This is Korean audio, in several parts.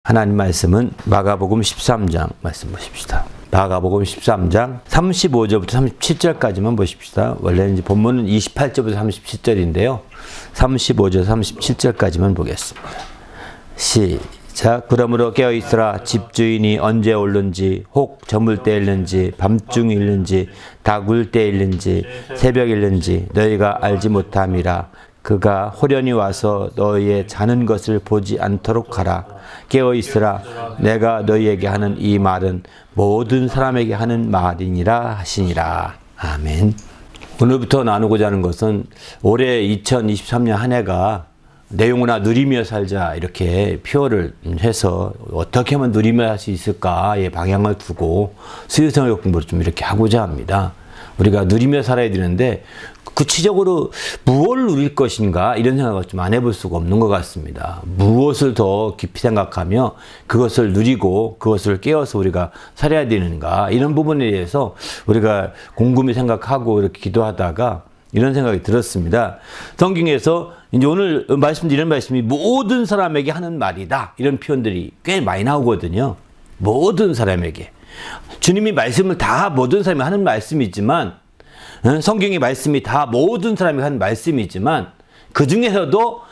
하나님 말씀은 마가복음 13장 말씀 보십시다. 마가복음 13장 35절부터 37절까지만 보십시다. 원래 이제 본문은 28절부터 37절인데요. 35절 37절까지만 보겠습니다. 시작. 그러므로 깨어있으라. 집주인이 언제 올는지, 혹 저물 때일는지, 밤중일는지, 다굴 때일는지, 새벽일는지 너희가 알지 못함이라. 그가 호련히 와서 너희의 자는 것을 보지 않도록 하라. 깨어있으라. 내가 너희에게 하는 이 말은 모든 사람에게 하는 말이니라 하시니라. 아멘. 오늘부터 나누고자 하는 것은 올해 2023년 한 해가 내용으로 누리며 살자 이렇게 표현을 해서 어떻게 하면 누리며 할 수 있을까의 방향을 두고 수요생활 공부를 좀 이렇게 하고자 합니다. 우리가 누리며 살아야 되는데 구체적으로 무엇을 누릴 것인가 이런 생각을 좀 안 해볼 수가 없는 것 같습니다. 무엇을 더 깊이 생각하며 그것을 누리고 그것을 깨어서 우리가 살아야 되는가 이런 부분에 대해서 우리가 곰곰이 생각하고 이렇게 기도하다가 이런 생각이 들었습니다. 성경에서 이제 오늘 말씀드리는 말씀이 모든 사람에게 하는 말이다 이런 표현들이 꽤 많이 나오거든요. 모든 사람에게. 주님이 말씀을 다 모든 사람이 하는 말씀이지만 성경의 말씀이 다 모든 사람이 하는 말씀이지만 그 중에서도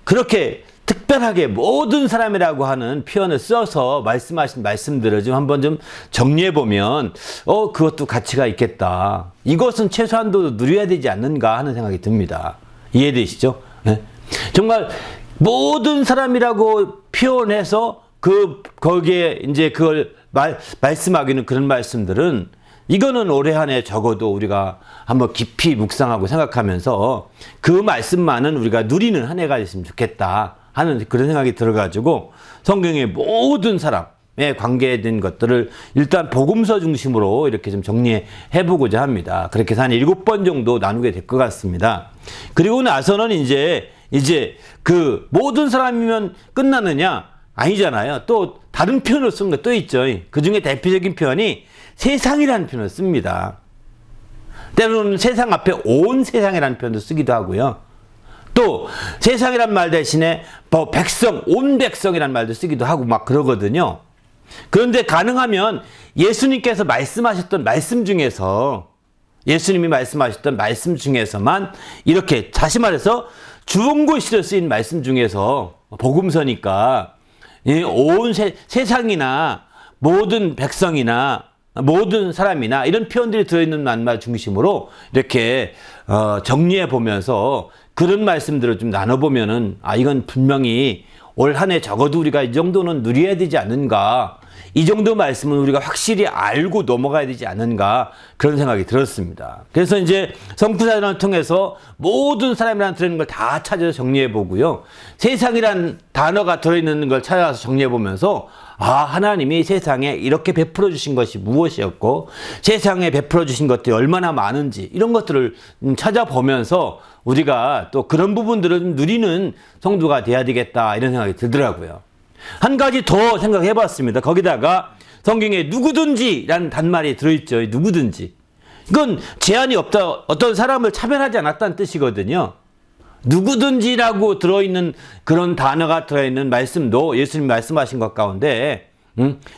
그렇게 특별하게 모든 사람이라고 하는 표현을 써서 말씀하신 말씀들을 좀 한번 좀 정리해 보면 그것도 가치가 있겠다. 이것은 최소한도 누려야 되지 않는가 하는 생각이 듭니다. 이해되시죠? 네? 정말 모든 사람이라고 표현해서 거기에 이제 그걸 말씀하기는 그런 말씀들은 이거는 올해 한 해 적어도 우리가 한번 깊이 묵상하고 생각하면서 그 말씀만은 우리가 누리는 한 해가 됐으면 좋겠다 하는 그런 생각이 들어가지고 성경의 모든 사람에 관계된 것들을 일단 복음서 중심으로 이렇게 좀 정리해 보고자 합니다. 그렇게 해서 한 7번 정도 나누게 될 것 같습니다. 그리고 나서는 이제 그 모든 사람이면 끝나느냐? 아니잖아요. 또 다른 표현을 쓴 것도 있죠. 그 중에 대표적인 표현이 세상이라는 표현을 씁니다. 때로는 세상 앞에 온 세상이라는 표현도 쓰기도 하고요. 또 세상이란 말 대신에 백성, 온 백성이라는 말도 쓰기도 하고 막 그러거든요. 그런데 가능하면 예수님께서 말씀하셨던 말씀 중에서 예수님이 말씀하셨던 말씀 중에서만 이렇게 다시 말해서 주홍글씨로 쓰인 말씀 중에서 복음서니까 온 세상이나 모든 백성이나 모든 사람이나 이런 표현들이 들어있는 말 중심으로 이렇게 정리해 보면서 그런 말씀들을 좀 나눠보면은 이건 분명히 올 한 해 적어도 우리가 이 정도는 누려야 되지 않는가, 이 정도 말씀은 우리가 확실히 알고 넘어가야 되지 않는가 그런 생각이 들었습니다. 그래서 이제 성구사전을 통해서 모든 사람이란 들어있는 걸 다 찾아서 정리해 보고요. 세상이란 단어가 들어있는 걸 찾아서 정리해 보면서 하나님이 세상에 이렇게 베풀어 주신 것이 무엇이었고 세상에 베풀어 주신 것들이 얼마나 많은지 이런 것들을 찾아보면서 우리가 또 그런 부분들을 좀 누리는 성도가 돼야 되겠다 이런 생각이 들더라고요. 한 가지 더 생각해 봤습니다. 거기다가 성경에 누구든지라는 단말이 들어있죠. 누구든지. 이건 제한이 없다. 어떤 사람을 차별하지 않았다는 뜻이거든요. 누구든지라고 들어있는 그런 단어가 들어있는 말씀도 예수님이 말씀하신 것 가운데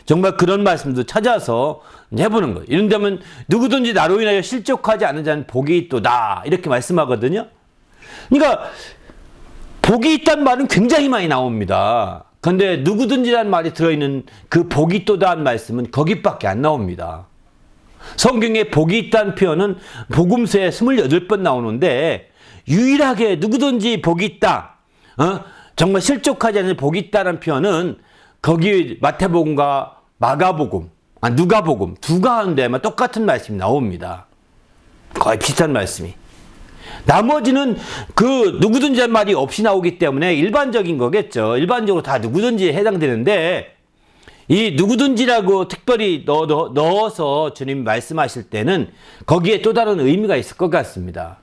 정말 그런 말씀도 찾아서 해보는 거예요. 이런다면 누구든지 나로 인하여 실족하지 않은 자는 복이 있도다 이렇게 말씀하거든요. 그러니까 복이 있다는 말은 굉장히 많이 나옵니다. 그런데 누구든지라는 말이 들어있는 그 복이 있도다는 말씀은 거기밖에 안 나옵니다. 성경에 복이 있다는 표현은 복음서에 28번 나오는데 유일하게 누구든지 복이 있다, 정말 실족하지 않는 복이 있다는 표현은 거기 마태복음과 마가복음, 누가복음 두 가운데만 똑같은 말씀이 나옵니다. 거의 비슷한 말씀이. 나머지는 그 누구든지 한 말이 없이 나오기 때문에 일반적인 거겠죠. 일반적으로 다 누구든지에 해당되는데 이 누구든지라고 특별히 넣어서 주님이 말씀하실 때는 거기에 또 다른 의미가 있을 것 같습니다.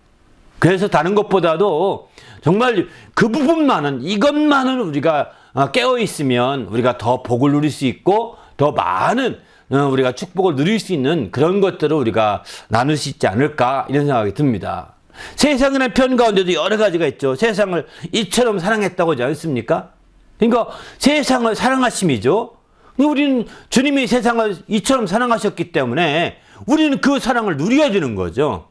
그래서 다른 것보다도 정말 그 부분만은 이것만은 우리가 깨어있으면 우리가 더 복을 누릴 수 있고 더 많은 우리가 축복을 누릴 수 있는 그런 것들을 우리가 나눌 수 있지 않을까 이런 생각이 듭니다. 세상이라는 표현 가운데도 여러 가지가 있죠. 세상을 이처럼 사랑했다고 하지 않습니까? 그러니까 세상을 사랑하심이죠. 우리는 주님이 세상을 이처럼 사랑하셨기 때문에 우리는 그 사랑을 누려야 되는 거죠.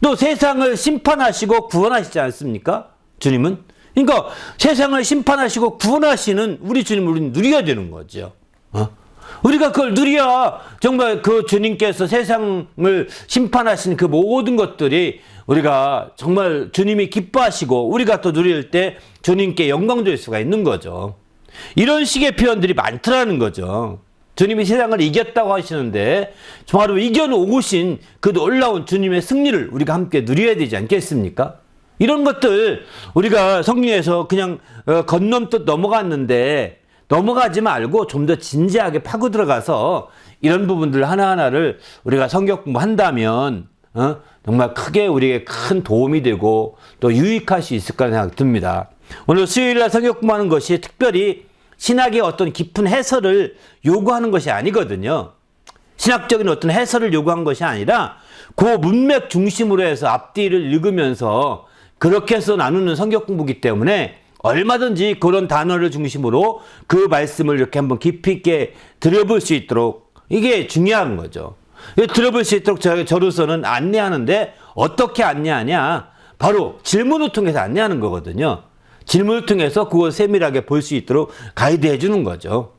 또 세상을 심판하시고 구원하시지 않습니까? 주님은. 그러니까 세상을 심판하시고 구원하시는 우리 주님을 우리는 누려야 되는 거죠. 우리가 그걸 누려야 정말 그 주님께서 세상을 심판하신 그 모든 것들이 우리가 정말 주님이 기뻐하시고 우리가 또 누릴 때 주님께 영광 돌릴 수가 있는 거죠. 이런 식의 표현들이 많더라는 거죠. 주님이 세상을 이겼다고 하시는데 바로 이겨놓으신 그 놀라운 주님의 승리를 우리가 함께 누려야 되지 않겠습니까? 이런 것들 우리가 성경에서 그냥 건넘듯 넘어갔는데 넘어가지 말고 좀 더 진지하게 파고 들어가서 이런 부분들 하나하나를 우리가 성경 공부한다면 정말 크게 우리에게 큰 도움이 되고 또 유익할 수 있을 거라는 생각이 듭니다. 오늘 수요일날 성경 공부하는 것이 특별히 신학의 어떤 깊은 해설을 요구하는 것이 아니거든요. 신학적인 어떤 해설을 요구한 것이 아니라 그 문맥 중심으로 해서 앞뒤를 읽으면서 그렇게 해서 나누는 성경 공부이기 때문에 얼마든지 그런 단어를 중심으로 그 말씀을 이렇게 한번 깊이 있게 들여볼 수 있도록 이게 중요한 거죠. 들어볼 수 있도록 저로서는 안내하는데 어떻게 안내하냐? 바로 질문을 통해서 안내하는 거거든요. 질문을 통해서 그걸 세밀하게 볼 수 있도록 가이드해 주는 거죠.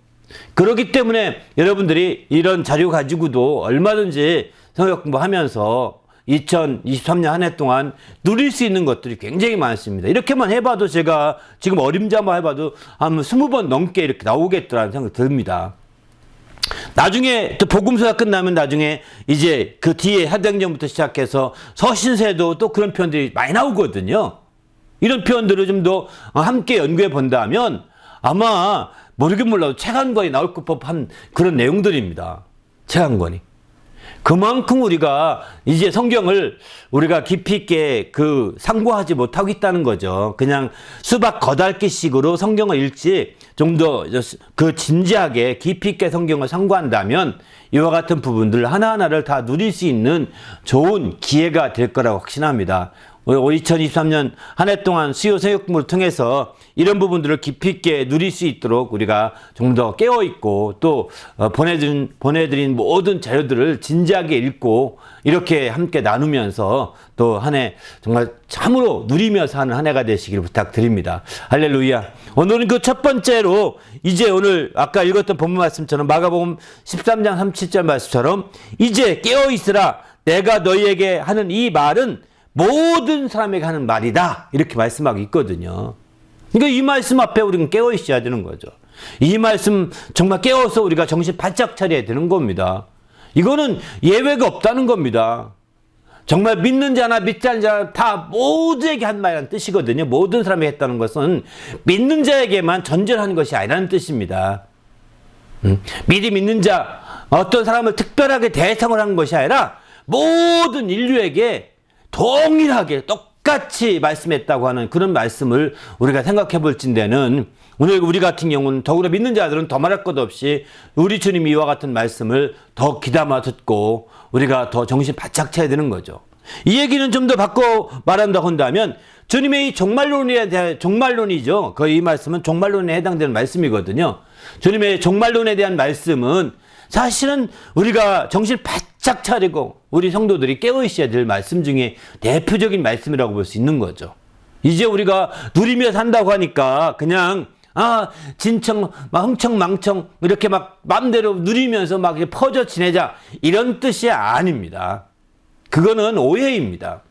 그렇기 때문에 여러분들이 이런 자료 가지고도 얼마든지 성경 공부하면서 2023년 한 해 동안 누릴 수 있는 것들이 굉장히 많습니다. 이렇게만 해봐도 제가 지금 어림잡아 해봐도 한 20번 넘게 이렇게 나오겠더라는 생각이 듭니다. 나중에 또 복음서가 끝나면 나중에 이제 그 뒤에 사도행전부터 시작해서 서신서에도 또 그런 표현들이 많이 나오거든요. 이런 표현들을 좀 더 함께 연구해 본다면 아마 모르긴 몰라도 책 한 권이 나올 법한 그런 내용들입니다. 책 한 권이. 그만큼 우리가 이제 성경을 우리가 깊이 있게 상고하지 못하고 있다는 거죠. 그냥 수박 겉핥기식으로 성경을 읽지 좀 더 진지하게 깊이 있게 성경을 상고한다면 이와 같은 부분들 하나하나를 다 누릴 수 있는 좋은 기회가 될 거라고 확신합니다. 2023년 한 해 동안 수요 새벽 공부를 통해서 이런 부분들을 깊이 있게 누릴 수 있도록 우리가 좀 더 깨어있고 또 보내드린 모든 자료들을 진지하게 읽고 이렇게 함께 나누면서 또 한 해 정말 참으로 누리면서 하는 한 해가 되시길 부탁드립니다. 할렐루야. 오늘은 그 첫 번째로 이제 오늘 아까 읽었던 본문 말씀처럼 마가복음 13장 37절 말씀처럼 이제 깨어있으라 내가 너희에게 하는 이 말은 모든 사람에게 하는 말이다. 이렇게 말씀하고 있거든요. 그러니까 이 말씀 앞에 우리는 깨어 있어야 되는 거죠. 이 말씀 정말 깨어서 우리가 정신 바짝 차려야 되는 겁니다. 이거는 예외가 없다는 겁니다. 정말 믿는 자나 믿지 않는 자 다 모두에게 한 말이라는 뜻이거든요. 모든 사람에게 했다는 것은 믿는 자에게만 전제하는 것이 아니라는 뜻입니다. 미리 믿는 자, 어떤 사람을 특별하게 대상을 하는 것이 아니라 모든 인류에게 동일하게 똑같이 말씀했다고 하는 그런 말씀을 우리가 생각해 볼 진대는 오늘 우리 같은 경우는 더구나 믿는 자들은 더 말할 것 없이 우리 주님이 이와 같은 말씀을 더 귀담아 듣고 우리가 더 정신 바짝 차야 되는 거죠. 이 얘기는 좀 더 바꿔 말한다고 한다면 주님의 이 종말론에 대한 종말론이죠. 이 말씀은 종말론에 해당되는 말씀이거든요. 주님의 종말론에 대한 말씀은 사실은 우리가 정신 바짝 차리고 우리 성도들이 깨어 있어야 될 말씀 중에 대표적인 말씀이라고 볼 수 있는 거죠. 이제 우리가 누리며 산다고 하니까 그냥 진청 흥청망청 이렇게 막 마음대로 누리면서 막 퍼져 지내자 이런 뜻이 아닙니다. 그거는 오해입니다.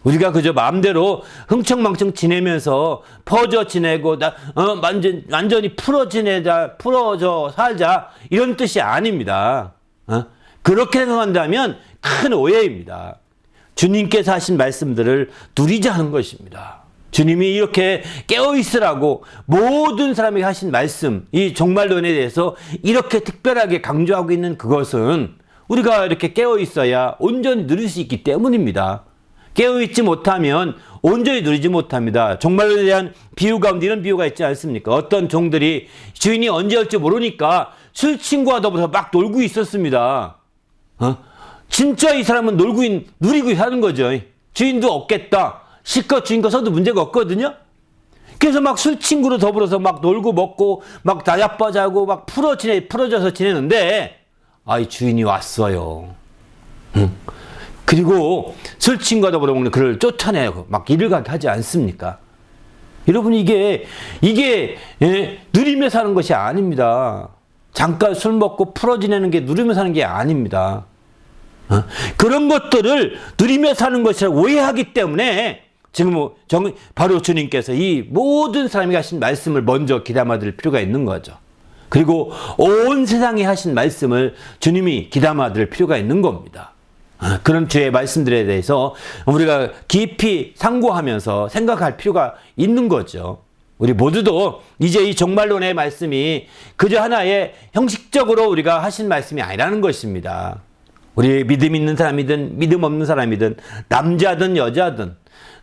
우리가 그저 마음대로 흥청망청 지내면서 퍼져 지내고 완전히 풀어져 살자 이런 뜻이 아닙니다. 그렇게 생각한다면 큰 오해입니다. 주님께서 하신 말씀들을 누리자 하는 것입니다. 주님이 이렇게 깨어있으라고 모든 사람에게 하신 말씀, 이 종말론에 대해서 이렇게 특별하게 강조하고 있는 그것은 우리가 이렇게 깨어있어야 온전히 누릴 수 있기 때문입니다. 깨어있지 못하면 온전히 누리지 못합니다. 종말론에 대한 비유 가운데 이런 비유가 있지 않습니까? 어떤 종들이 주인이 언제 올지 모르니까 술 친구와 더불어서 막 놀고 있었습니다. 진짜 이 사람은 누리고 사는 거죠. 주인도 없겠다. 실컷 주인 거 써도 문제가 없거든요. 그래서 막 술 친구로 더불어서 막 놀고 먹고 막 나자빠자고 막 풀어져서 지내는데 이 주인이 왔어요. 그리고 술 친구와 더불어 먹는 그를 쫓아내고 막 일을 가게 하지 않습니까? 여러분 이게 누리며 사는 것이 아닙니다. 잠깐 술 먹고 풀어 지내는 게 누리며 사는 게 아닙니다. 그런 것들을 누리며 사는 것이라고 오해하기 때문에 지금 바로 주님께서 이 모든 사람이 하신 말씀을 먼저 귀담아 들을 필요가 있는 거죠. 그리고 온 세상에 하신 말씀을 주님이 귀담아 들을 필요가 있는 겁니다. 그런 주의 말씀들에 대해서 우리가 깊이 상고하면서 생각할 필요가 있는 거죠. 우리 모두도 이제 이 종말론의 말씀이 그저 하나의 형식적으로 우리가 하신 말씀이 아니라는 것입니다. 우리 믿음 있는 사람이든 믿음 없는 사람이든 남자든 여자든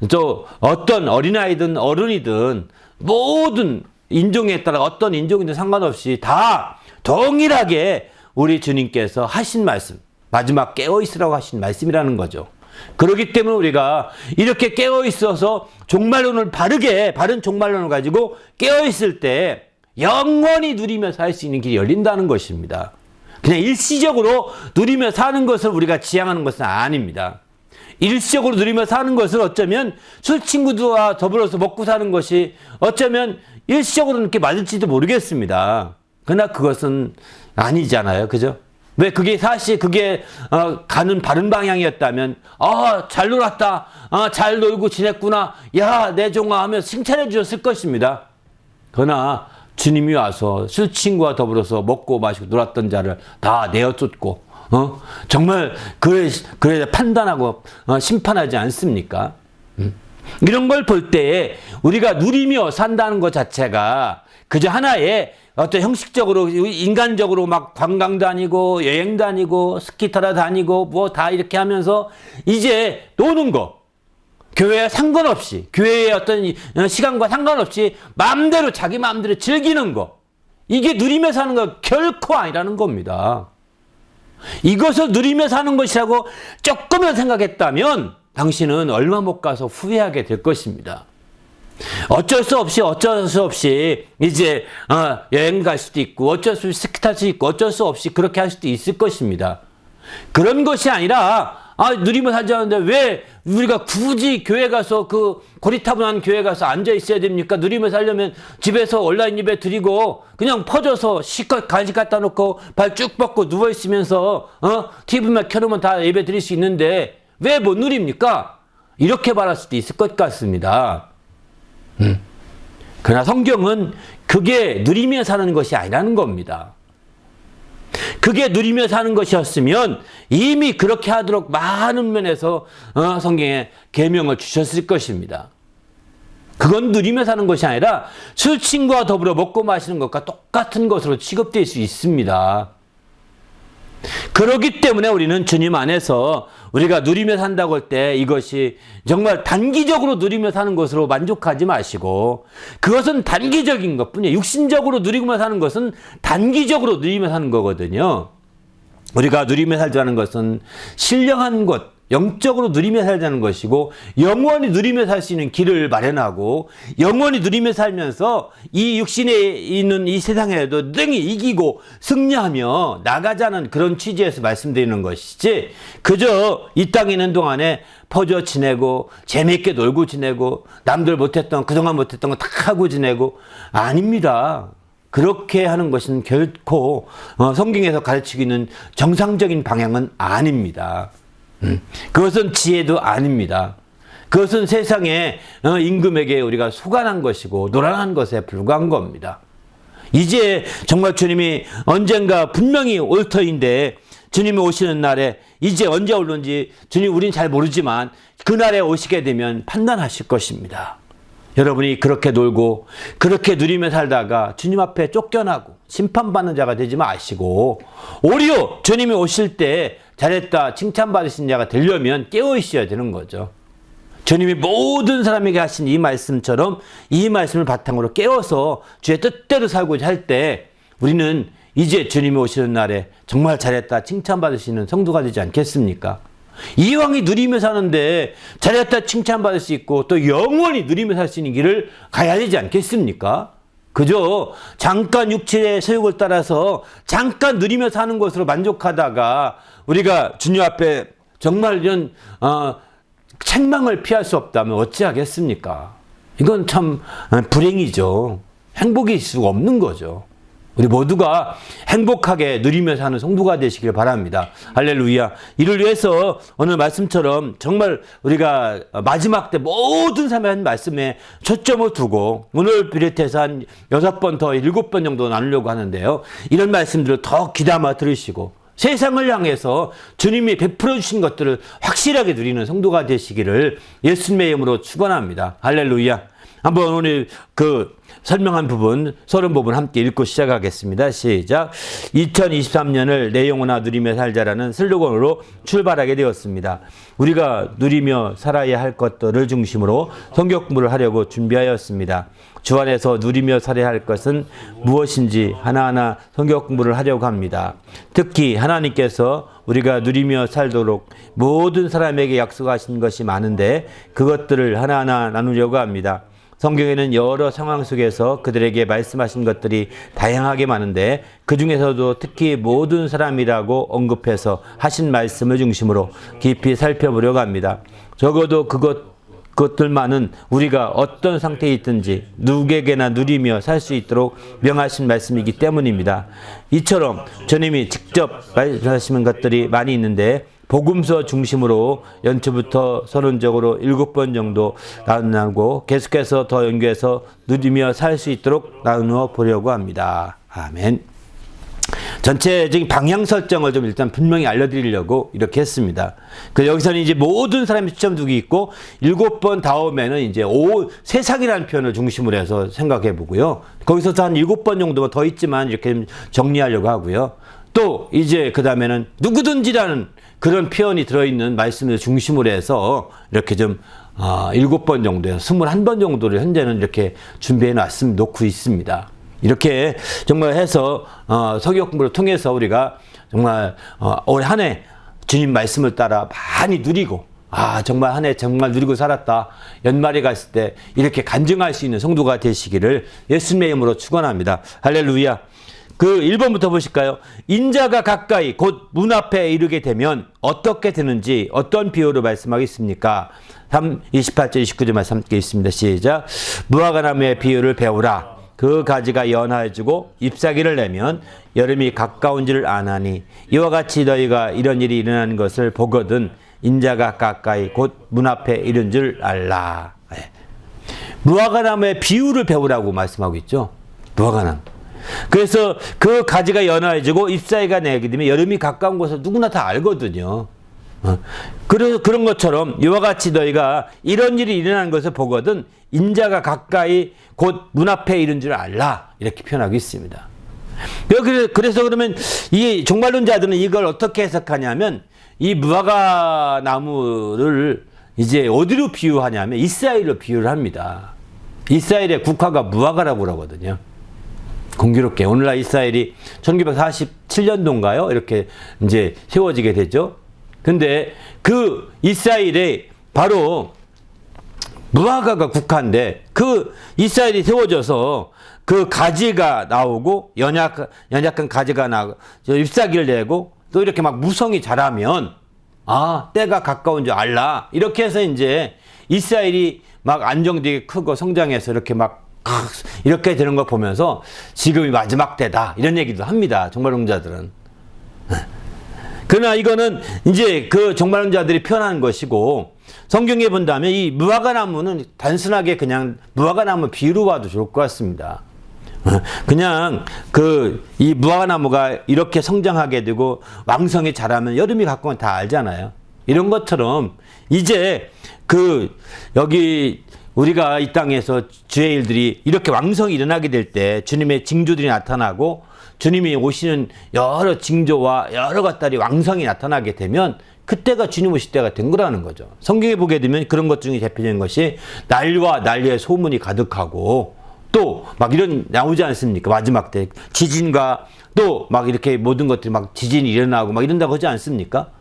또 어떤 어린아이든 어른이든 모든 인종에 따라 어떤 인종이든 상관없이 다 동일하게 우리 주님께서 하신 말씀, 마지막 깨어있으라고 하신 말씀이라는 거죠. 그렇기 때문에 우리가 이렇게 깨어있어서 종말론을 바른 종말론을 가지고 깨어있을 때 영원히 누리면서 할 수 있는 길이 열린다는 것입니다. 그냥 일시적으로 누리며 사는 것을 우리가 지향하는 것은 아닙니다. 일시적으로 누리며 사는 것을 어쩌면 술 친구들과 더불어서 먹고 사는 것이 어쩌면 일시적으로 이렇게 맞을지도 모르겠습니다. 그러나 그것은 아니잖아요. 그죠? 왜 사실 그게 가는 바른 방향이었다면 잘 놀았다. 잘 놀고 지냈구나. 야, 내 종아 하면서 칭찬해 주셨을 것입니다. 그러나 주님이 와서 술 친구와 더불어서 먹고 마시고 놀았던 자를 다 내어 쫓고 정말 그래 판단하고 심판하지 않습니까? 이런 걸 볼 때에 우리가 누리며 산다는 것 자체가 그저 하나의 어떤 형식적으로 인간적으로 막 관광 다니고 여행 다니고 스키 타러 다니고 뭐 다 이렇게 하면서 이제 노는 거, 교회에 상관없이 교회의 어떤 시간과 상관없이 마음대로 자기 마음대로 즐기는 거, 이게 누리며 사는 거 결코 아니라는 겁니다. 이것을 누리며 사는 것이라고 조금만 생각했다면 당신은 얼마 못 가서 후회하게 될 것입니다. 어쩔 수 없이 이제 여행 갈 수도 있고 어쩔 수 없이 스키 탈 수 있고 어쩔 수 없이 그렇게 할 수도 있을 것입니다. 그런 것이 아니라 누리며 살자는데 왜 우리가 굳이 교회 가서 그 고리타분한 교회 가서 앉아 있어야 됩니까? 누리며 살려면 집에서 온라인 예배 드리고 그냥 퍼져서 실컷 간식 갖다 놓고 발 쭉 뻗고 누워 있으면서 TV만 켜놓으면 다 예배 드릴 수 있는데 왜 못 누립니까? 이렇게 말할 수도 있을 것 같습니다. 그러나 성경은 그게 누리며 사는 것이 아니라는 겁니다. 그게 누리며 사는 것이었으면 이미 그렇게 하도록 많은 면에서 성경에 계명을 주셨을 것입니다. 그건 누리며 사는 것이 아니라 술 친구와 더불어 먹고 마시는 것과 똑같은 것으로 취급될 수 있습니다. 그렇기 때문에 우리는 주님 안에서 우리가 누리며 산다고 할 때 이것이 정말 단기적으로 누리며 사는 것으로 만족하지 마시고 그것은 단기적인 것뿐이에요. 육신적으로 누리며 사는 것은 단기적으로 누리며 사는 거거든요. 우리가 누리며 살자는 것은 신령한 것, 영적으로 누리며 살자는 것이고 영원히 누리며 살 수 있는 길을 마련하고 영원히 누리며 살면서 이 육신에 있는 이 세상에도 능히 이기고 승리하며 나가자는 그런 취지에서 말씀드리는 것이지 그저 이 땅에 있는 동안에 퍼져 지내고 재미있게 놀고 지내고 남들 못했던 그동안 못했던 거 다 하고 지내고 아닙니다. 그렇게 하는 것은 결코 성경에서 가르치고 있는 정상적인 방향은 아닙니다. 그것은 지혜도 아닙니다. 그것은 세상의 임금에게 우리가 소관한 것이고 노란한 것에 불과한 겁니다. 이제 정말 주님이 언젠가 분명히 올 터인데 주님이 오시는 날에 이제 언제 올는지 주님 우린 잘 모르지만 그날에 오시게 되면 판단하실 것입니다. 여러분이 그렇게 놀고 그렇게 누리며 살다가 주님 앞에 쫓겨나고 심판받는 자가 되지 마시고 오히려 주님이 오실 때 잘했다 칭찬받으신 자가 되려면 깨어 있어야 되는 거죠. 주님이 모든 사람에게 하신 이 말씀처럼 이 말씀을 바탕으로 깨어서 주의 뜻대로 살고자 할 때 우리는 이제 주님이 오시는 날에 정말 잘했다 칭찬받으시는 성도가 되지 않겠습니까? 이왕이 누리며 사는데 잘했다 칭찬받을 수 있고 또 영원히 누리며 살 수 있는 길을 가야 되지 않겠습니까? 그저 잠깐 육체의 소욕을 따라서 잠깐 누리며 사는 것으로 만족하다가 우리가 주님 앞에 정말 이런 책망을 피할 수 없다면 어찌하겠습니까? 이건 참 불행이죠. 행복일 수가 없는 거죠. 우리 모두가 행복하게 누리며 사는 성도가 되시길 바랍니다. 할렐루야. 이를 위해서 오늘 말씀처럼 정말 우리가 마지막 때 모든 삶의 한 말씀에 초점을 두고 오늘 비롯해서 한 6번 더 7번 정도 나누려고 하는데요. 이런 말씀들을 더 귀담아 들으시고 세상을 향해서 주님이 베풀어 주신 것들을 확실하게 누리는 성도가 되시기를 예수님의 이름으로 축원합니다. 할렐루야. 한번 오늘 설명한 부분, 30부분 함께 읽고 시작하겠습니다. 시작. 2023년을 내 영혼아 누리며 살자라는 슬로건으로 출발하게 되었습니다. 우리가 누리며 살아야 할 것들을 중심으로 성경 공부를 하려고 준비하였습니다. 주 안에서 누리며 살아야 할 것은 무엇인지 하나하나 성경 공부를 하려고 합니다. 특히 하나님께서 우리가 누리며 살도록 모든 사람에게 약속하신 것이 많은데 그것들을 하나하나 나누려고 합니다. 성경에는 여러 상황 속에서 그들에게 말씀하신 것들이 다양하게 많은데 그 중에서도 특히 모든 사람이라고 언급해서 하신 말씀을 중심으로 깊이 살펴보려고 합니다. 적어도 그것들만은 우리가 어떤 상태에 있든지 누구에게나 누리며 살 수 있도록 명하신 말씀이기 때문입니다. 이처럼 주님이 직접 말씀하시는 것들이 많이 있는데 복음서 중심으로 연초부터 서론적으로 7번 정도 나누고 계속해서 더 연구해서 누리며 살 수 있도록 나누어 보려고 합니다. 아멘. 전체적인 방향 설정을 좀 일단 분명히 알려드리려고 이렇게 했습니다. 여기서는 이제 모든 사람이 초점 두기 있고 7번 다음에는 이제 세상이라는 표현을 중심으로 해서 생각해 보고요. 거기서 한 7번 정도가 더 있지만 이렇게 정리하려고 하고요. 또 이제 그 다음에는 누구든지라는 그런 표현이 들어있는 말씀을 중심으로 해서 이렇게 좀 7번 정도에서 21번 정도를 현재는 이렇게 준비해 놓고 있습니다. 이렇게 정말 해서 성경 공부를 통해서 우리가 정말 올 한 해 주님 말씀을 따라 많이 누리고 정말 한 해 정말 누리고 살았다. 연말에 갔을 때 이렇게 간증할 수 있는 성도가 되시기를 예수님의 이름으로 축원합니다. 할렐루야. 1번부터 보실까요? 인자가 가까이 곧 문 앞에 이르게 되면 어떻게 되는지 어떤 비유로 말씀하겠습니까? 28절 29절 말씀 함께 있습니다. 시작. 무화과나무의 비유를 배우라. 그 가지가 연하여지고 잎사귀를 내면 여름이 가까운지를 아나니 이와 같이 너희가 이런 일이 일어나는 것을 보거든 인자가 가까이 곧 문 앞에 이른 줄 알라. 무화과나무의 비유를 배우라고 말씀하고 있죠. 무화과나무. 그래서 그 가지가 연화해지고 잎사귀가 내게 되면 여름이 가까운 것을 누구나 다 알거든요. 그래서 그런 것처럼 이와 같이 너희가 이런 일이 일어나는 것을 보거든 인자가 가까이 곧 문 앞에 이른 줄 알라. 이렇게 표현하고 있습니다. 그래서 그러면 이 종말론자들은 이걸 어떻게 해석하냐면 이 무화과 나무를 이제 어디로 비유하냐면 이스라엘로 비유를 합니다. 이스라엘의 국화가 무화과라고 그러거든요. 공교롭게 오늘날 이스라엘이 1947년도인가요? 이렇게 이제 세워지게 되죠. 근데 그 이스라엘에 바로 무화과가 국화인데 그 이스라엘이 세워져서 그 가지가 나오고 연약한 가지가 나고 잎사귀를 내고 또 이렇게 막 무성이 자라면 때가 가까운 줄 알라. 이렇게 해서 이제 이스라엘이 막 안정되게 크고 성장해서 이렇게 되는 거 보면서 지금이 마지막 때다 이런 얘기도 합니다. 종말론자들은. 그러나 이거는 이제 그 종말론자들이 표현하는 것이고 성경에 본다면 이 무화과나무는 단순하게 그냥 무화과나무 비유로 봐도 좋을 것 같습니다. 그냥 이 무화과나무가 이렇게 성장하게 되고 왕성히 자라면 여름이 가까운 건 다 알잖아요. 이런 것처럼 이제 여기 우리가 이 땅에서 주의 일들이 이렇게 왕성히 일어나게 될 때 주님의 징조들이 나타나고 주님이 오시는 여러 징조와 여러 것들이 왕성히 나타나게 되면 그때가 주님 오실 때가 된 거라는 거죠. 성경에 보게 되면 그런 것 중에 대표적인 것이 난리와 난리의 소문이 가득하고 또 막 이런 나오지 않습니까? 마지막 때 지진과 또 막 이렇게 모든 것들이 막 지진이 일어나고 막 이런다고 하지 않습니까?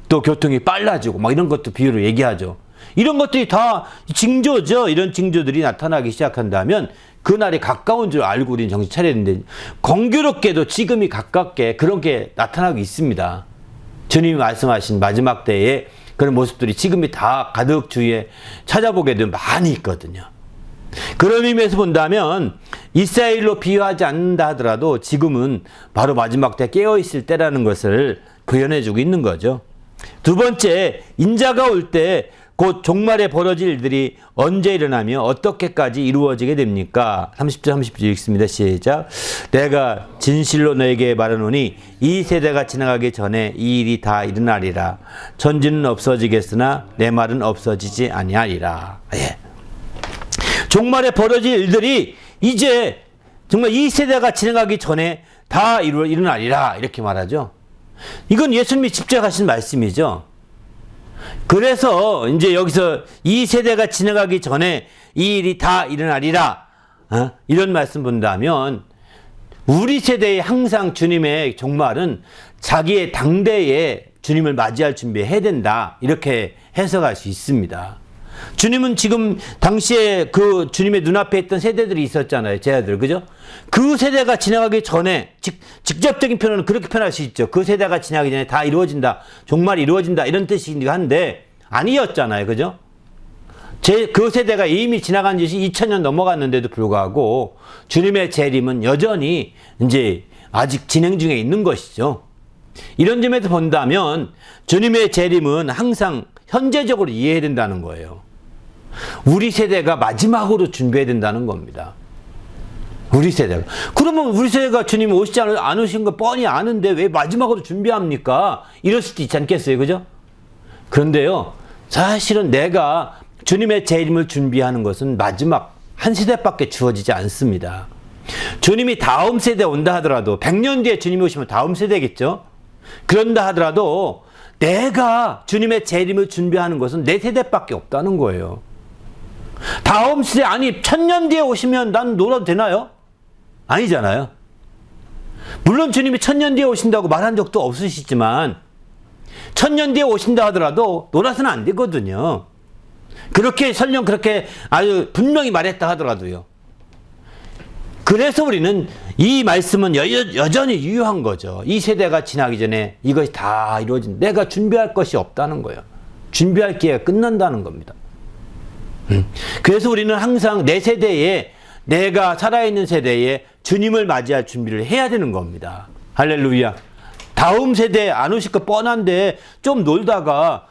또 교통이 빨라지고 막 이런 것도 비유로 얘기하죠. 이런 것들이 다 징조죠. 이런 징조들이 나타나기 시작한다면 그날이 가까운 줄 알고 우리는 정신 차려야 되는데, 공교롭게도 지금이 가깝게 그런 게 나타나고 있습니다. 주님이 말씀하신 마지막 때에 그런 모습들이 지금이 다 가득 주위에 찾아보게 되면 많이 있거든요. 그런 의미에서 본다면 이스라엘로 비유하지 않는다 하더라도 지금은 바로 마지막 때 깨어있을 때라는 것을 구현해주고 있는 거죠. 두 번째, 인자가 올 때 곧 종말에 벌어질 일들이 언제 일어나며 어떻게까지 이루어지게 됩니까? 30절 30절 읽습니다. 시작. 내가 진실로 너에게 말하노니 이 세대가 지나가기 전에 이 일이 다 일어나리라. 천지는 없어지겠으나 내 말은 없어지지 아니하리라. 예. 종말에 벌어질 일들이 이제 정말 이 세대가 지나가기 전에 다 일어나리라. 이렇게 말하죠. 이건 예수님이 직접 하신 말씀이죠. 그래서 이제 여기서 이 세대가 지나가기 전에 이 일이 다 일어나리라. 이런 말씀 본다면 우리 세대에 항상 주님의 종말은 자기의 당대에 주님을 맞이할 준비해야 된다. 이렇게 해석할 수 있습니다. 주님은 지금 당시에 그 주님의 눈앞에 있던 세대들이 있었잖아요. 제자들, 그죠? 그 세대가 지나가기 전에, 직접적인 표현은 그렇게 표현할 수 있죠. 그 세대가 지나가기 전에 다 이루어진다, 종말이 이루어진다, 이런 뜻이긴 한데 아니었잖아요. 그죠? 그 세대가 이미 지나간 지 2000년 넘어갔는데도 불구하고 주님의 재림은 여전히 이제 아직 진행 중에 있는 것이죠. 이런 점에서 본다면 주님의 재림은 항상 현재적으로 이해해야 된다는 거예요. 우리 세대가 마지막으로 준비해야 된다는 겁니다. 우리 세대가. 그러면 우리 세대가 주님이 오시지 안 오신 거 뻔히 아는데 왜 마지막으로 준비합니까? 이럴 수도 있지 않겠어요? 그죠? 그런데요, 사실은 내가 주님의 재림을 준비하는 것은 마지막 한 세대밖에 주어지지 않습니다. 주님이 다음 세대 온다 하더라도 100년 뒤에 주님이 오시면 다음 세대겠죠? 그런다 하더라도 내가 주님의 재림을 준비하는 것은 내 세대밖에 없다는 거예요. 다음 세대, 아니 1000년 뒤에 오시면 난 놀아도 되나요? 아니잖아요. 물론 주님이 1000년 뒤에 오신다고 말한 적도 없으시지만 1000년 뒤에 오신다 하더라도 놀아서는 안 되거든요. 그렇게 설령 그렇게 아주 분명히 말했다 하더라도요. 그래서 우리는 이 말씀은 여전히 유효한 거죠. 이 세대가 지나기 전에 이것이 다 이루어진, 내가 준비할 것이 없다는 거예요. 준비할 기회가 끝난다는 겁니다. 그래서 우리는 항상 내 세대에, 내가 살아있는 세대에 주님을 맞이할 준비를 해야 되는 겁니다. 할렐루야. 다음 세대 안 오실 거 뻔한데 좀 놀다가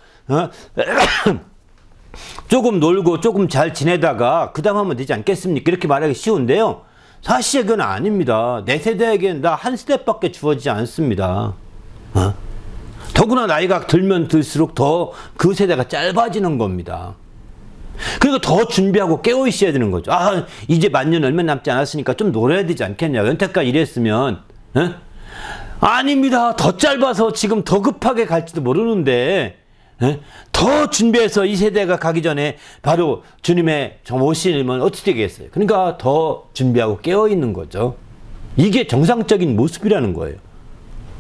조금 놀고 조금 잘 지내다가 그 다음 하면 되지 않겠습니까? 이렇게 말하기 쉬운데요. 사실 그건 아닙니다. 내 세대에게는 나 한 세대밖에 주어지지 않습니다. 더구나 나이가 들면 들수록 더 그 세대가 짧아지는 겁니다. 그리고 더 준비하고 깨어 있어야 되는 거죠. 아, 이제 만년 얼마 남지 않았으니까 좀 놀아야 되지 않겠냐. 연태까지 일했으면. 아닙니다. 더 짧아서 지금 더 급하게 갈지도 모르는데 더 준비해서 이 세대가 가기 전에 바로 주님의 오시면 어떻게 되겠어요? 그러니까 더 준비하고 깨어 있는 거죠. 이게 정상적인 모습이라는 거예요.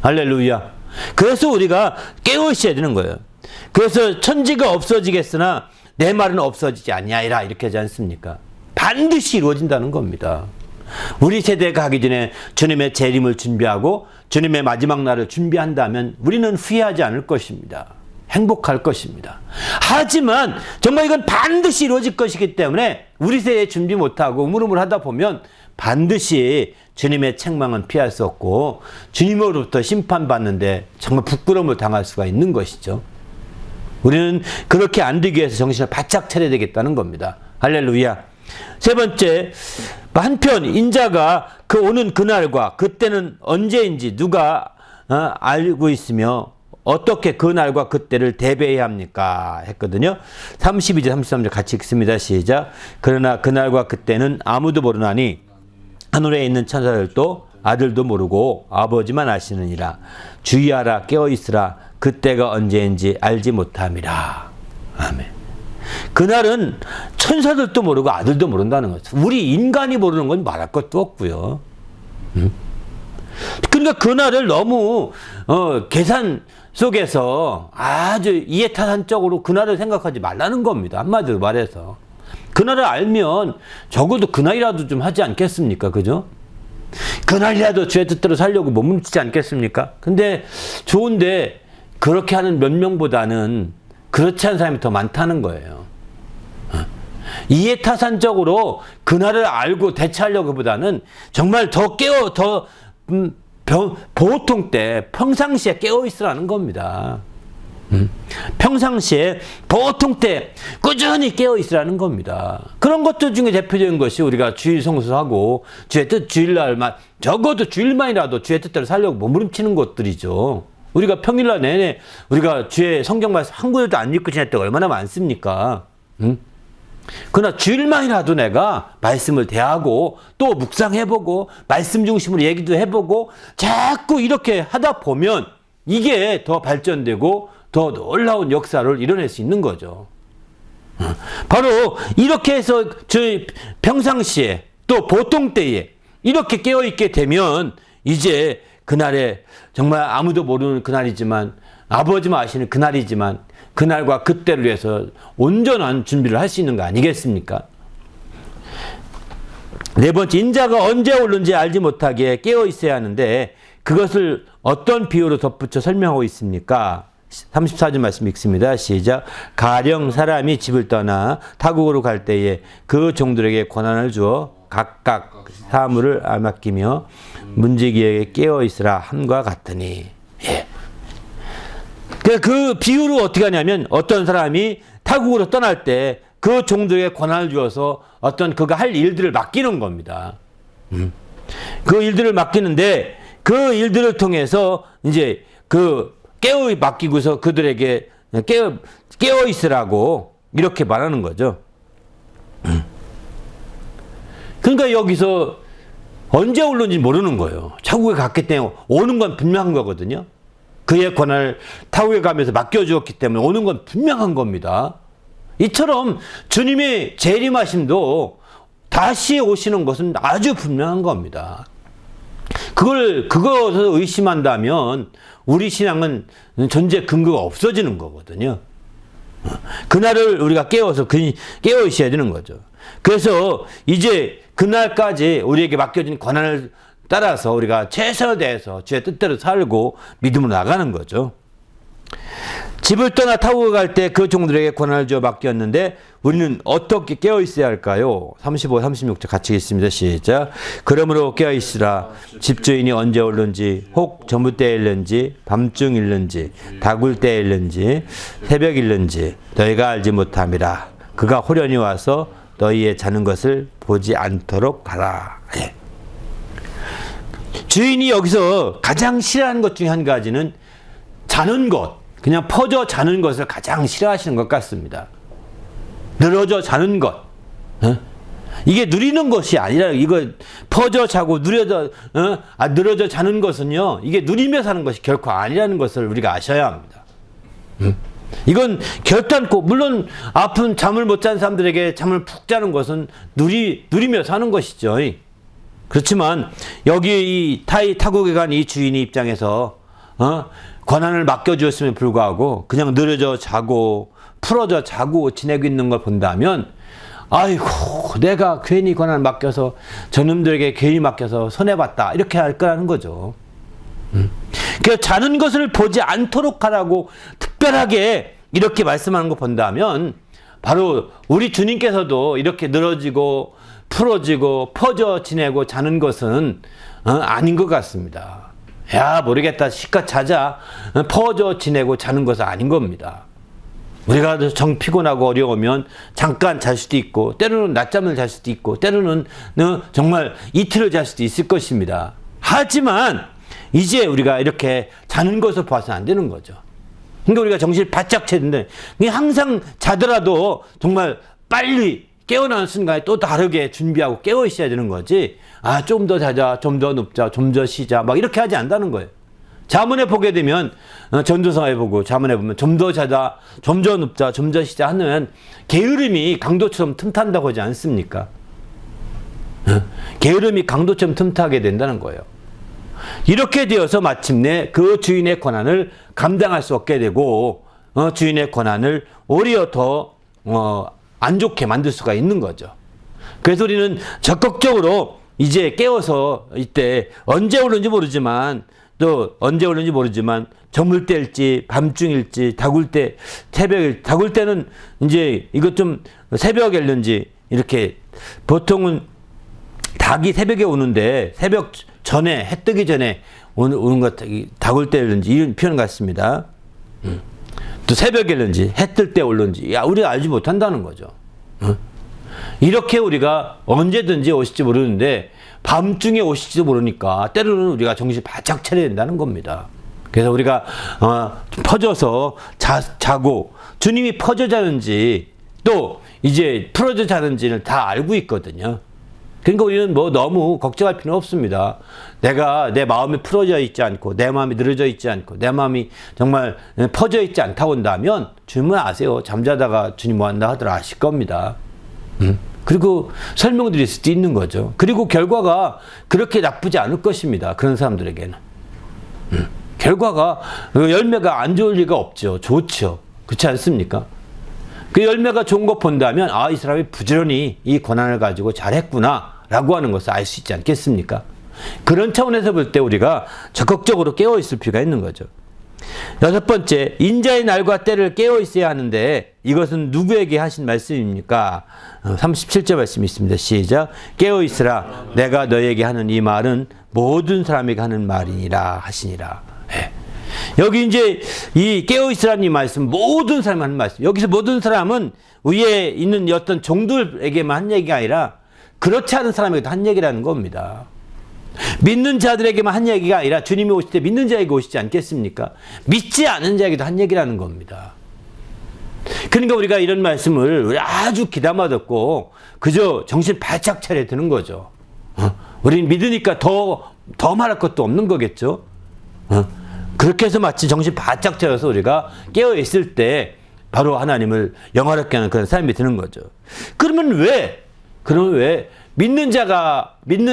할렐루야. 그래서 우리가 깨어 있어야 되는 거예요. 그래서 천지가 없어지겠으나 내 말은 없어지지 아니하리라, 이렇게 하지 않습니까? 반드시 이루어진다는 겁니다. 우리 세대가 가기 전에 주님의 재림을 준비하고 주님의 마지막 날을 준비한다면 우리는 후회하지 않을 것입니다. 행복할 것입니다. 하지만 정말 이건 반드시 이루어질 것이기 때문에 우리 세대에 준비 못하고 우물우물 하다 보면 반드시 주님의 책망은 피할 수 없고 주님으로부터 심판받는데 정말 부끄러움을 당할 수가 있는 것이죠. 우리는 그렇게 안 되기 위해서 정신을 바짝 차려야 되겠다는 겁니다. 할렐루야. 세 번째, 한편 인자가 그 오는 그날과 그때는 언제인지 누가 알고 있으며 어떻게 그날과 그때를 대비해야 합니까? 했거든요. 32절 33절 같이 읽습니다. 시작. 그러나 그날과 그때는 아무도 모르나니 하늘에 있는 천사들도 아들도 모르고 아버지만 아시느니라. 주의하라, 깨어있으라. 그때가 언제인지 알지 못함이라. 아멘. 그날은 천사들도 모르고 아들도 모른다는 거죠. 우리 인간이 모르는 건 말할 것도 없고요. 그러니까 그날을 너무 속에서 아주 이해타산적으로 그날을 생각하지 말라는 겁니다. 한마디로 말해서. 그날을 알면 적어도 그날이라도 좀 하지 않겠습니까? 그죠? 그날이라도 주의 뜻대로 살려고 몸부림치지 않겠습니까? 근데 좋은데 그렇게 하는 몇 명보다는 그렇지 않은 사람이 더 많다는 거예요. 이해타산적으로 그날을 알고 대처하려고 보다는 정말 더 보통 때 평상시에 깨어 있으라는 겁니다. 평상시에 보통 때 꾸준히 깨어 있으라는 겁니다. 그런 것들 중에 대표적인 것이 우리가 주일 성수하고 주의 뜻 주일날만 적어도 주일만이라도 주의 뜻대로 살려고 몸부림치는 것들이죠. 우리가 평일날 내내 우리가 주의 성경 말씀 한 구절도 안 읽고 지낼 때가 얼마나 많습니까? 그러나 주일만이라도 내가 말씀을 대하고 또 묵상해보고 말씀 중심으로 얘기도 해보고 자꾸 이렇게 하다 보면 이게 더 발전되고 더 놀라운 역사를 이뤄낼 수 있는 거죠. 바로 이렇게 해서 저희 평상시에 또 보통 때에 이렇게 깨어있게 되면 이제 그날에 정말 아무도 모르는 그날이지만 아버지만 아시는 그날이지만 그날과 그때를 위해서 온전한 준비를 할 수 있는 거 아니겠습니까? 네 번째, 인자가 언제 오는지 알지 못하게 깨어 있어야 하는데 그것을 어떤 비유로 덧붙여 설명하고 있습니까? 34절 말씀 읽습니다. 시작. 가령 사람이 집을 떠나 타국으로 갈 때에 그 종들에게 권한을 주어 각각 사물을 맡기며 문지기에게 깨어 있으라 함과 같으니. 예. 그 비유로 어떻게 하냐면 어떤 사람이 타국으로 떠날 때 그 종들에게 권한을 주어서 어떤 그가 할 일들을 맡기는 겁니다. 그 일들을 맡기는데 그 일들을 통해서 이제 그 깨어 맡기고서 그들에게 깨어 있으라고 이렇게 말하는 거죠. 그러니까 여기서 언제 올는지 모르는 거예요. 타국에 갔기 때문에 오는 건 분명한 거거든요. 그의 권한을 타국에 가면서 맡겨주었기 때문에 오는 건 분명한 겁니다. 이처럼 주님의 재림하심도 다시 오시는 것은 아주 분명한 겁니다. 그것을 의심한다면 우리 신앙은 존재 근거가 없어지는 거거든요. 그날을 우리가 깨어 있어야 되는 거죠. 그래서 이제 그날까지 우리에게 맡겨진 권한을 따라서 우리가 최선을 다해서 주의 뜻대로 살고 믿음으로 나가는 거죠. 집을 떠나 타고 갈 때 그 종들에게 권한을 주어 맡겼는데 우리는 어떻게 깨어 있어야 할까요? 35, 36절 같이 읽습니다. 시작. 그러므로 깨어 있으라. 집주인이 언제 올는지 혹 저무 때에 일는지 밤중 일는지 다굴 때에 일는지 새벽 일는지 너희가 알지 못함이라. 그가 호련히 와서 너희의 자는 것을 보지 않도록 하라. 예. 주인이 여기서 가장 싫어하는 것 중에 한 가지는 자는 것, 그냥 퍼져 자는 것을 가장 싫어하시는 것 같습니다. 늘어져 자는 것. 이게 누리는 것이 아니라 이거 퍼져 자고 늘어져 자는 것은요. 이게 누리며 사는 것이 결코 아니라는 것을 우리가 아셔야 합니다. 이건 결단코 물론 아픈 잠을 못 잔 사람들에게 잠을 푹 자는 것은 누리며 사는 것이죠. 그렇지만 여기 이 타국에 간 이 주인의 입장에서 권한을 맡겨주었음에 불구하고 그냥 늘어져 자고 풀어져 자고 지내고 있는 걸 본다면 아이고 내가 괜히 권한을 맡겨서 저놈들에게 괜히 맡겨서 손해봤다 이렇게 할 거라는 거죠. 그래서 자는 것을 보지 않도록 하라고 특별하게 이렇게 말씀하는 거 본다면 바로 우리 주님께서도 이렇게 늘어지고 풀어지고 퍼져 지내고 자는 것은 아닌 것 같습니다. 야 모르겠다 시껏 자자 퍼져 지내고 자는 것은 아닌 겁니다. 우리가 정 피곤하고 어려우면 잠깐 잘 수도 있고 때로는 낮잠을 잘 수도 있고 때로는 정말 이틀을 잘 수도 있을 것입니다. 하지만 이제 우리가 이렇게 자는 것을 봐서는 안 되는 거죠. 그러니까 우리가 정신을 바짝 차리는데 항상 자더라도 정말 빨리 깨어나는 순간에 또 다르게 준비하고 깨어 있어야 되는 거지. 좀 더 자자, 좀 더 눕자, 좀 더 쉬자, 막 이렇게 하지 않는다는 거예요. 자문에 보게 되면, 전도서에 보고 자문에 보면 좀 더 자자, 좀 더 눕자, 좀 더 쉬자 하는 게으름이 강도처럼 틈탄다고 하지 않습니까? 게으름이 강도처럼 틈타게 된다는 거예요. 이렇게 되어서 마침내 그 주인의 권한을 감당할 수 없게 되고 주인의 권한을 오히려 더 안 좋게 만들 수가 있는 거죠. 그래서 우리는 적극적으로 이제 깨워서 이때 언제 오는지 모르지만 저물 때일지 밤중일지 다굴 때 새벽일 다굴 때는 이제 이것 좀 새벽일는지 이렇게 보통은 닭이 새벽에 오는데 새벽 전에 해 뜨기 전에 오는 것 다굴 때일는지 이런 표현 같습니다. 또 새벽일는지 해 뜰 때 올는지 우리가 알지 못한다는 거죠. 이렇게 우리가 언제든지 오실지 모르는데 밤중에 오실지도 모르니까 때로는 우리가 정신 바짝 차려야 된다는 겁니다. 그래서 우리가 퍼져서 자고 주님이 퍼져 자는지 또 이제 풀어져 자는지를 다 알고 있거든요. 그러니까 우리는 뭐 너무 걱정할 필요는 없습니다. 내가 내 마음이 풀어져 있지 않고 내 마음이 늘어져 있지 않고 내 마음이 정말 퍼져 있지 않다고 한다면 주님은 아세요. 잠자다가 주님 뭐 한다 하더라 아실 겁니다. 그리고 설명드릴 수도 있는 거죠. 그리고 결과가 그렇게 나쁘지 않을 것입니다. 그런 사람들에게는. 결과가 열매가 안 좋을 리가 없죠. 좋죠. 그렇지 않습니까? 그 열매가 좋은 거 본다면 이 사람이 부지런히 이 권한을 가지고 잘했구나 라고 하는 것을 알 수 있지 않겠습니까? 그런 차원에서 볼 때 우리가 적극적으로 깨어 있을 필요가 있는 거죠. 여섯 번째, 인자의 날과 때를 깨어 있어야 하는데 이것은 누구에게 하신 말씀입니까? 37절 말씀이 있습니다. 시작. 깨어 있으라. 내가 너에게 하는 이 말은 모든 사람에게 하는 말이니라 하시니라. 네. 여기 이제 이 깨어 있으라는 이 말씀, 모든 사람이 하는 말씀. 여기서 모든 사람은 위에 있는 어떤 종들에게만 한 얘기가 아니라 그렇지 않은 사람에게도 한 얘기라는 겁니다. 믿는 자들에게만 한 얘기가 아니라 주님이 오실 때 믿는 자에게 오시지 않겠습니까? 믿지 않은 자에게도 한 얘기라는 겁니다. 그러니까 우리가 이런 말씀을 아주 귀담아 듣고 그저 정신 바짝 차려 드는 거죠. 우리는 믿으니까 더 말할 것도 없는 거겠죠. 그렇게 해서 마치 정신 바짝 차려서 우리가 깨어 있을 때 바로 하나님을 영화롭게 하는 그런 삶이 드는 거죠. 그러면 왜 믿는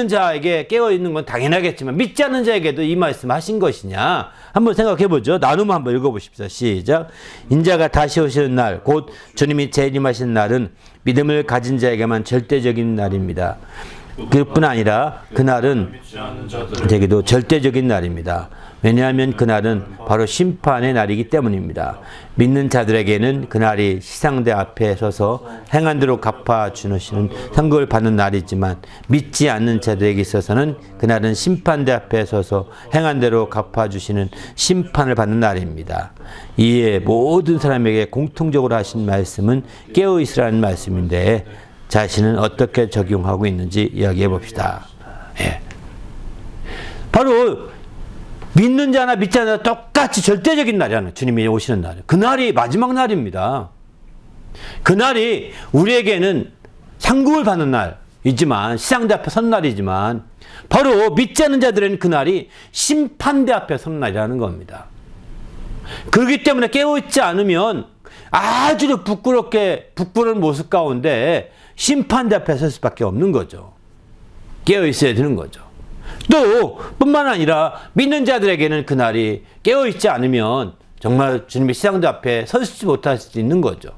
자에게 깨어 있는 건 당연하겠지만 믿지 않는 자에게도 이 말씀 하신 것이냐? 한번 생각해 보죠. 나누면 한번 읽어 보십시오. 시작. 인자가 다시 오시는 날, 곧 주님이 재림하시는 날은 믿음을 가진 자에게만 절대적인 날입니다. 그뿐 아니라 그날은 되게도 절대적인 날입니다. 왜냐하면 그날은 바로 심판의 날이기 때문입니다. 믿는 자들에게는 그날이 시상대 앞에 서서 행한 대로 갚아주시는 상급을 받는 날이지만 믿지 않는 자들에게 있어서는 그날은 심판대 앞에 서서 행한 대로 갚아주시는 심판을 받는 날입니다. 이에 모든 사람에게 공통적으로 하신 말씀은 깨어있으라는 말씀인데 자신은 어떻게 적용하고 있는지 이야기해 봅시다. 예. 바로 믿는 자나 믿지 않는 자 똑같이 절대적인 날이잖아요. 주님이 오시는 날. 그날이 마지막 날입니다. 그날이 우리에게는 상급을 받는 날이지만 시상대 앞에 선 날이지만 바로 믿지 않는 자들에게는 그날이 심판대 앞에 선 날이라는 겁니다. 그렇기 때문에 깨어있지 않으면 아주 부끄러운 모습 가운데 심판대 앞에 설 수밖에 없는 거죠. 깨어있어야 되는 거죠. 또 뿐만 아니라 믿는 자들에게는 그날이 깨어있지 않으면 정말 주님의 시상대 앞에 서지 못할 수도 있는 거죠.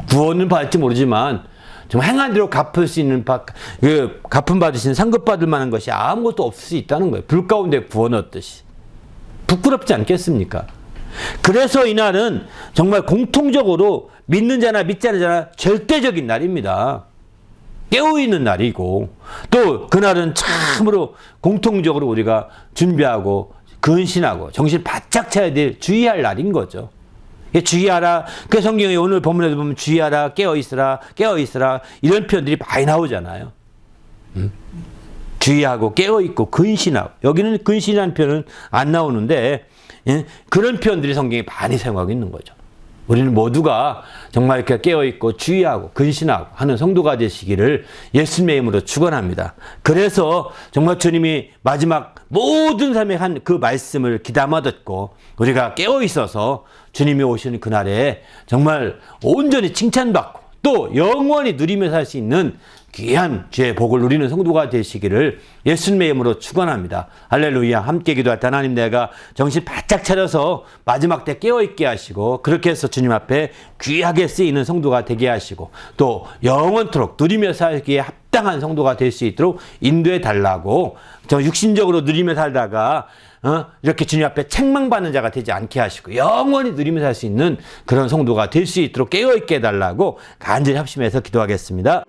구원은 받을지 모르지만 정말 행한 대로 갚을 수 있는 갚음 받으시는 상급 받을 만한 것이 아무것도 없을 수 있다는 거예요. 불 가운데 구원 얻듯이. 부끄럽지 않겠습니까? 그래서 이날은 정말 공통적으로 믿는 자나 믿지 않는 자나 절대적인 날입니다. 깨어있는 날이고 또 그날은 참으로 공통적으로 우리가 준비하고 근신하고 정신 바짝 차려야 될 주의할 날인 거죠. 주의하라. 그 성경에 오늘 본문에도 보면 주의하라, 깨어있으라 이런 표현들이 많이 나오잖아요. 주의하고 깨어있고 근신하고. 여기는 근신이라는 표현은 안 나오는데 그런 표현들이 성경에 많이 사용하고 있는 거죠. 우리는 모두가 정말 이렇게 깨어있고 주의하고 근신하고 하는 성도가 되시기를 예수님의 이름으로 축원합니다. 그래서 정말 주님이 마지막 모든 삶의 한 그 말씀을 귀담아 듣고 우리가 깨어있어서 주님이 오시는 그날에 정말 온전히 칭찬받고 또 영원히 누리며 살 수 있는 귀한 주의 복을 누리는 성도가 되시기를 예수님의 이름으로 축원합니다. 할렐루야. 함께 기도할 때 하나님, 내가 정신 바짝 차려서 마지막 때 깨어있게 하시고 그렇게 해서 주님 앞에 귀하게 쓰이는 성도가 되게 하시고 또 영원토록 누리며 살기에 합당한 성도가 될 수 있도록 인도해 달라고, 저 육신적으로 누리며 살다가 이렇게 주님 앞에 책망받는 자가 되지 않게 하시고 영원히 누리며 살 수 있는 그런 성도가 될 수 있도록 깨어있게 해달라고 간절히 합심해서 기도하겠습니다.